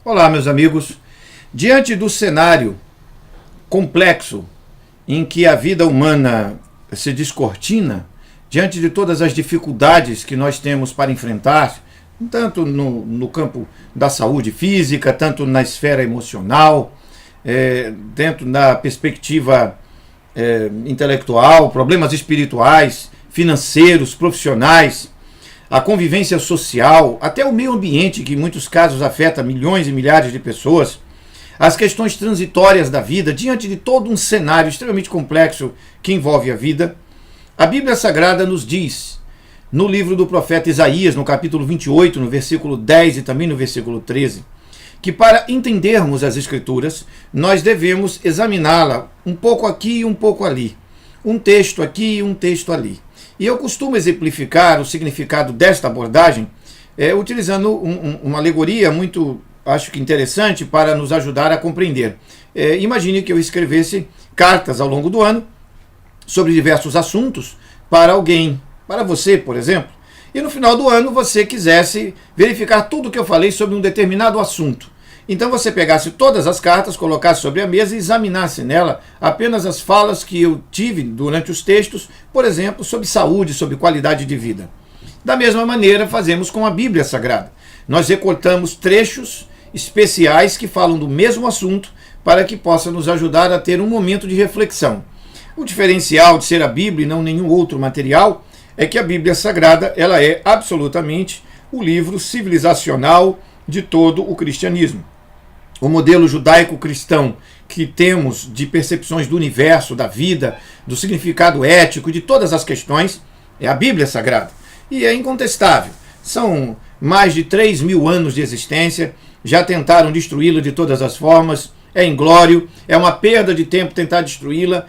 Olá, meus amigos. Diante do cenário complexo em que a vida humana se descortina, diante de todas as dificuldades que nós temos para enfrentar, tanto no campo da saúde física, tanto na esfera emocional, dentro da perspectiva intelectual, problemas espirituais, financeiros, profissionais, a convivência social, até o meio ambiente, que em muitos casos afeta milhões e milhares de pessoas, as questões transitórias da vida, diante de todo um cenário extremamente complexo que envolve a vida, a Bíblia Sagrada nos diz, no livro do profeta Isaías, no capítulo 28, no versículo 10 e também no versículo 13, que para entendermos as Escrituras, nós devemos examiná-la um pouco aqui e um pouco ali, um texto aqui e um texto ali. E eu costumo exemplificar o significado desta abordagem utilizando uma alegoria muito, acho que interessante, para nos ajudar a compreender. Imagine que eu escrevesse cartas ao longo do ano sobre diversos assuntos para alguém, para você, por exemplo, e no final do ano você quisesse verificar tudo o que eu falei sobre um determinado assunto. Então você pegasse todas as cartas, colocasse sobre a mesa e examinasse nela apenas as falas que eu tive durante os textos, por exemplo, sobre saúde, sobre qualidade de vida. Da mesma maneira fazemos com a Bíblia Sagrada. Nós recortamos trechos especiais que falam do mesmo assunto para que possa nos ajudar a ter um momento de reflexão. O diferencial de ser a Bíblia e não nenhum outro material é que a Bíblia Sagrada ela é absolutamente o livro civilizacional de todo o cristianismo. O modelo judaico-cristão que temos de percepções do universo, da vida, do significado ético, de todas as questões, é a Bíblia Sagrada. E é incontestável. São mais de 3.000 anos de existência, já tentaram destruí-la de todas as formas, é inglório, é uma perda de tempo tentar destruí-la.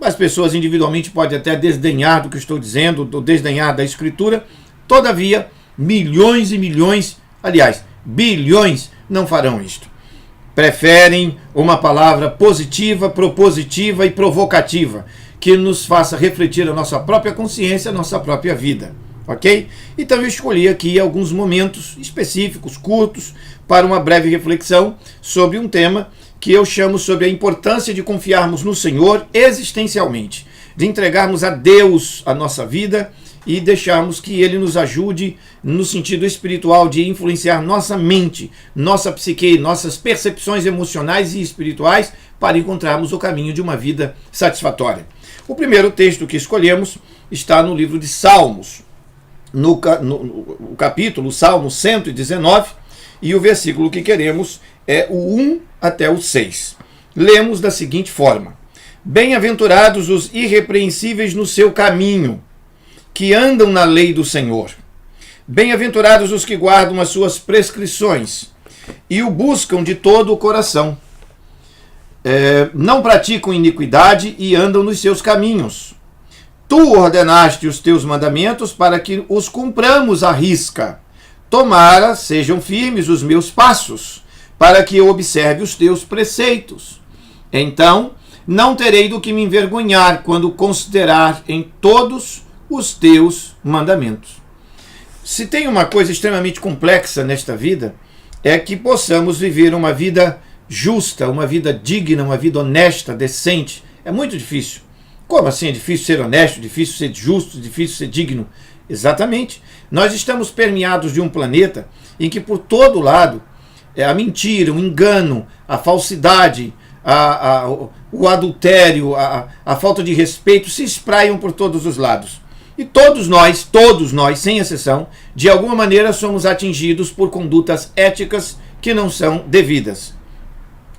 As pessoas individualmente podem até desdenhar do que estou dizendo, ou desdenhar da Escritura. Todavia, milhões e milhões, aliás, bilhões não farão isto. Preferem uma palavra positiva, propositiva e provocativa, que nos faça refletir a nossa própria consciência, a nossa própria vida, ok? Então eu escolhi aqui alguns momentos específicos, curtos, para uma breve reflexão sobre um tema que eu chamo sobre a importância de confiarmos no Senhor existencialmente, de entregarmos a Deus a nossa vida e deixarmos que Ele nos ajude no sentido espiritual de influenciar nossa mente, nossa psique, nossas percepções emocionais e espirituais para encontrarmos o caminho de uma vida satisfatória. O primeiro texto que escolhemos está no livro de Salmos, no capítulo Salmo 119, e o versículo que queremos é o 1 até o 6. Lemos da seguinte forma: Bem-aventurados os irrepreensíveis no seu caminho, que andam na lei do Senhor. Bem-aventurados os que guardam as suas prescrições e o buscam de todo o coração. Não praticam iniquidade e andam nos seus caminhos. Tu ordenaste os teus mandamentos para que os cumpramos à risca. Tomara sejam firmes os meus passos, para que eu observe os teus preceitos. Então não terei do que me envergonhar quando considerar em todos os teus mandamentos. Se tem uma coisa extremamente complexa nesta vida, é que possamos viver uma vida justa, uma vida digna, uma vida honesta, decente. É muito difícil. Como assim é difícil ser honesto, difícil ser justo, difícil ser digno? Exatamente. Nós estamos permeados de um planeta em que por todo lado a mentira, o engano, a falsidade, o adultério, a falta de respeito se espraiam por todos os lados. E todos nós, sem exceção, de alguma maneira somos atingidos por condutas éticas que não são devidas.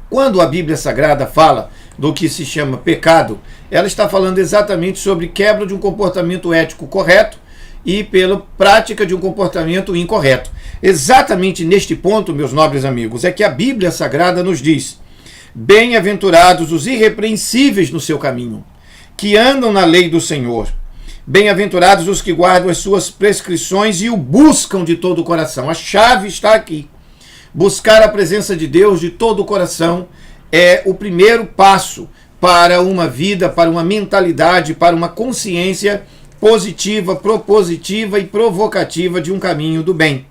Quando a Bíblia Sagrada fala do que se chama pecado, ela está falando exatamente sobre quebra de um comportamento ético correto e pela prática de um comportamento incorreto. Exatamente neste ponto, meus nobres amigos, é que a Bíblia Sagrada nos diz: Bem-aventurados os irrepreensíveis no seu caminho, que andam na lei do Senhor. Bem-aventurados os que guardam as suas prescrições e o buscam de todo o coração. A chave está aqui. Buscar a presença de Deus de todo o coração é o primeiro passo para uma vida, para uma mentalidade, para uma consciência positiva, propositiva e provocativa de um caminho do bem.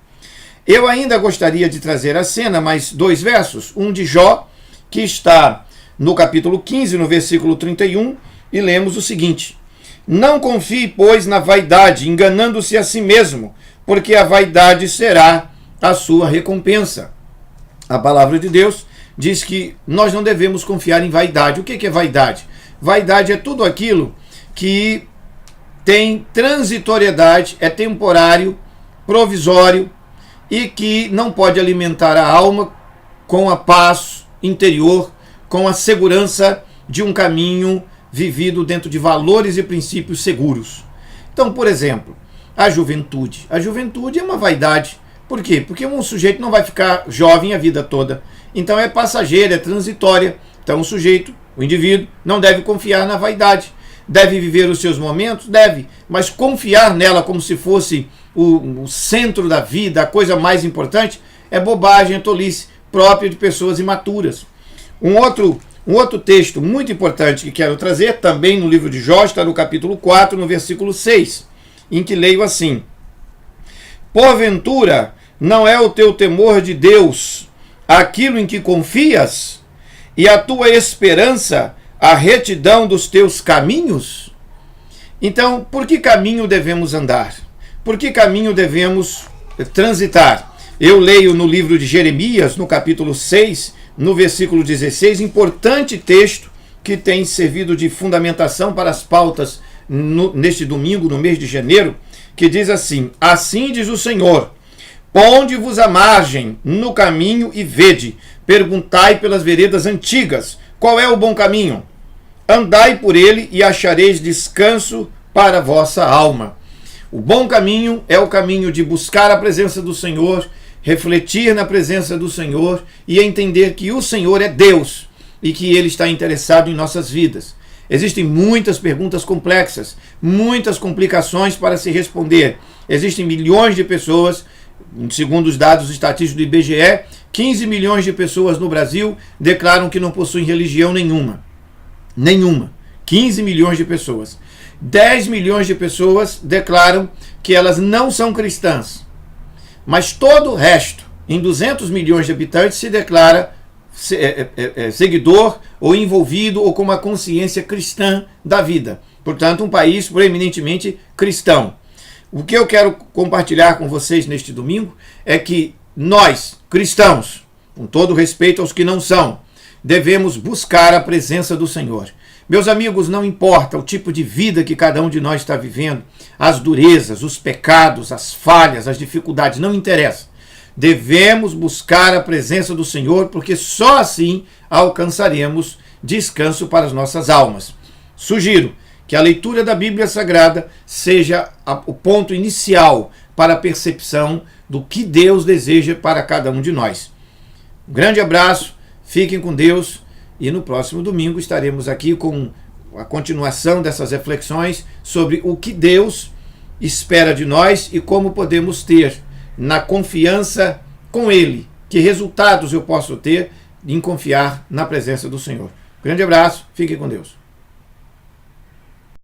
Eu ainda gostaria de trazer à cena mais 2 versos, um de Jó, que está no capítulo 15, no versículo 31, e lemos o seguinte: não confie, pois, na vaidade, enganando-se a si mesmo, porque a vaidade será a sua recompensa. A palavra de Deus diz que nós não devemos confiar em vaidade. O que é vaidade? Vaidade é tudo aquilo que tem transitoriedade, é temporário, provisório e que não pode alimentar a alma com a paz interior, com a segurança de um caminho vivido dentro de valores e princípios seguros. Então, por exemplo, a juventude. A juventude é uma vaidade. Por quê? Porque um sujeito não vai ficar jovem a vida toda. Então é passageira, é transitória. Então o sujeito, o indivíduo, não deve confiar na vaidade. Deve viver os seus momentos? Deve. Mas confiar nela como se fosse o centro da vida, a coisa mais importante, é bobagem, é tolice, própria de pessoas imaturas. Um outro texto muito importante que quero trazer, também no livro de Jó, está no capítulo 4, no versículo 6, em que leio assim: porventura não é o teu temor de Deus aquilo em que confias, e a tua esperança a retidão dos teus caminhos? Então, por que caminho devemos andar? Por que caminho devemos transitar? Eu leio no livro de Jeremias, no capítulo 6, no versículo 16, importante texto que tem servido de fundamentação para as pautas neste domingo, no mês de janeiro, que diz assim: assim diz o Senhor, ponde-vos à margem no caminho e vede, perguntai pelas veredas antigas, qual é o bom caminho? Andai por ele e achareis descanso para a vossa alma. O bom caminho é o caminho de buscar a presença do Senhor, refletir na presença do Senhor e entender que o Senhor é Deus e que Ele está interessado em nossas vidas. Existem muitas perguntas complexas, muitas complicações para se responder. Existem milhões de pessoas, segundo os dados estatísticos do IBGE, 15 milhões de pessoas no Brasil declaram que não possuem religião nenhuma. Nenhuma. 15 milhões de pessoas. 10 milhões de pessoas declaram que elas não são cristãs. Mas todo o resto, em 200 milhões de habitantes, se declara seguidor ou envolvido ou com uma consciência cristã da vida. Portanto, um país preeminentemente cristão. O que eu quero compartilhar com vocês neste domingo é que nós, cristãos, com todo respeito aos que não são, devemos buscar a presença do Senhor. Meus amigos, não importa o tipo de vida que cada um de nós está vivendo, as durezas, os pecados, as falhas, as dificuldades, não interessa. Devemos buscar a presença do Senhor, porque só assim alcançaremos descanso para as nossas almas. Sugiro que a leitura da Bíblia Sagrada seja o ponto inicial para a percepção do que Deus deseja para cada um de nós. Um grande abraço, fiquem com Deus. E no próximo domingo estaremos aqui com a continuação dessas reflexões sobre o que Deus espera de nós e como podemos ter na confiança com Ele. Que resultados eu posso ter em confiar na presença do Senhor. Grande abraço, fiquem com Deus.